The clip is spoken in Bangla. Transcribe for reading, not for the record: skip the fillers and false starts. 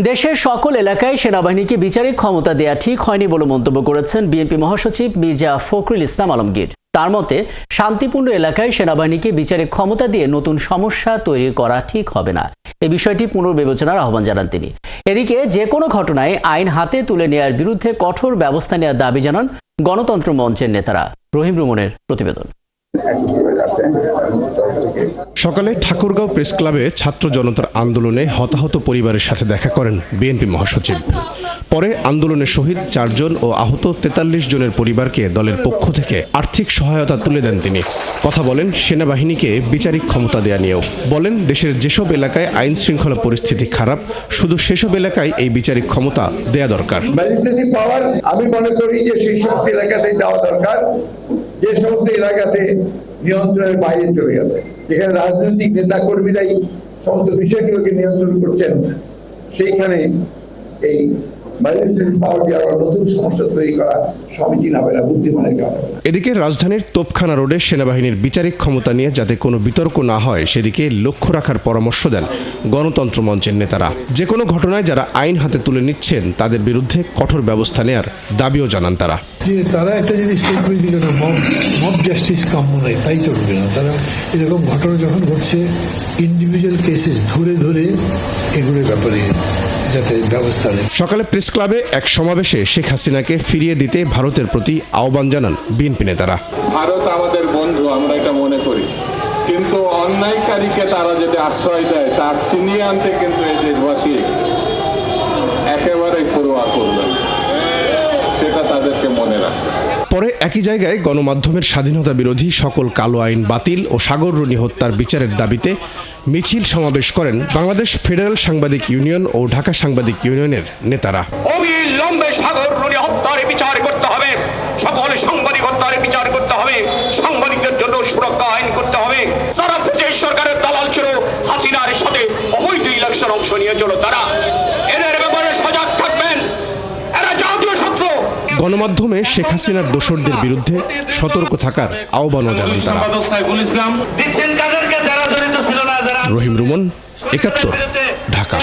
দেশের সকল এলাকায় সেনাবাহিনীকে বিচারিক ক্ষমতা দেয়া ঠিক হয়নি বলে মন্তব্য করেছেন বিএনপি মহাসচিব মির্জা ফখরুল ইসলাম আলমগীর। তার মতে, শান্তিপূর্ণ এলাকায় সেনাবাহিনীকে বিচারিক ক্ষমতা দিয়ে নতুন সমস্যা তৈরি করা ঠিক হবে না। এই বিষয়টি পুনর্বিবেচনার আহ্বান জানান তিনি। এদিকে যে কোনো ঘটনায় আইন হাতে তুলে নেয়ার বিরুদ্ধে কঠোর ব্যবস্থা নেওয়ার দাবি জানান গণতন্ত্র মঞ্চের নেতারা। রহিম রুমনের প্রতিবেদন। সকালে ঠাকুরগাঁও প্রেস ক্লাবে ছাত্র জনতার আন্দোলনে হতাহত পরিবারের সাথে দেখা করেন বিএনপি মহাসচিব। পরে আন্দোলনে শহীদ 4 জন ও আহত 43 জনের পরিবারকে দলের পক্ষ থেকে আর্থিক সহায়তা তুলে দেন তিনি। কথা বলেন সেনাবাহিনীকে বিচারিক ক্ষমতা দেয়া নিয়েও। বলেন, দেশের যেসব এলাকায় আইন শৃঙ্খলা পরিস্থিতি খারাপ, শুধু সেসব এলাকায় এই বিচারিক ক্ষমতা দেয়া দরকার। ম্যাজিস্ট্রেসি পাওয়ার আমি মনে করি যে সেই সমস্ত এলাকাতে দেওয়া দরকার যে সমস্ত এলাকাতে নিয়ন্ত্রণের বাইরে চলে গেছে, যেখানে রাজনৈতিক নেতা কর্মীরাই সমস্ত বিষয়গুলোকে নিয়ন্ত্রণ করছেন, সেইখানে এই এদিকে রাজধানীর তোপখানা রোডে সেনাবাহিনীর বিচারিক ক্ষমতা নিয়ে যাতে কোনো বিতর্ক না হয় সেদিকে লক্ষ্য রাখার পরামর্শ দেন গণতন্ত্র মঞ্চের নেতারা। যে কোনো ঘটনায় যারা আইন হাতে তুলে নিচ্ছেন তাদের বিরুদ্ধে কঠোর ব্যবস্থা নেয়ার দাবিও জানান তারা। তারা একটা জিনিস স্টেটমেন্ট দিল না, মব জাস্টিস কাম্য নাই, তাই চলবে না। তারা এরকম ঘটনা যখন ঘটছে ইন্ডিভিজুয়াল কেসেস ধরে ধরে এগুলোর ব্যাপারে সকালে প্রেস ক্লাবে এক সমাবেশে শেখ হাসিনাকে ফিরিয়ে দিতে ভারতের প্রতি আহ্বান জানান বিএনপি নেতারা। ভারত আমাদের বন্ধু, আমরা এটা মনে করি, কিন্তু অন্যায়কারীকে তারা যদি আশ্রয় দেয় তার ছিনিয়ে আনতে কিন্তু এই দেশবাসী একেবারে পরোয়া করবে, সেটা তাদেরকে মনে রাখবে। পরে একই জায়গায় গণমাধ্যমের স্বাধীনতা বিরোধী সকল কালো আইন বাতিল ও সাগররুনি হত্যার বিচারের দাবিতে মিছিল সমাবেশ করেন বাংলাদেশ ফেডারেল সাংবাদিক ইউনিয়ন ও ঢাকা সাংবাদিক ইউনিয়নের নেতারা। অবিলম্বে সাগররুনি হত্যার বিচার করতে হবে, সকল সাংবাদিক হত্যার বিচার করতে হবে, সাংবাদিকদের জন্য সুরক্ষা আইন করতে হবে। যারা ব্রিটিশ সরকারের দালাল ছিল, হাসিনার সাথে অবৈধ ইলেকশন অংশ নিয়েছিল, তারা এদের ব্যাপারে সজাগ থাকবেন। এরা জাতীয় শত্রু। গণমাধ্যমে শেখ হাসিনার দোসরদের বিরুদ্ধে সতর্ক থাকার আহ্বানও জানান তারা। রহিম রুমন, 71, ঢাকা।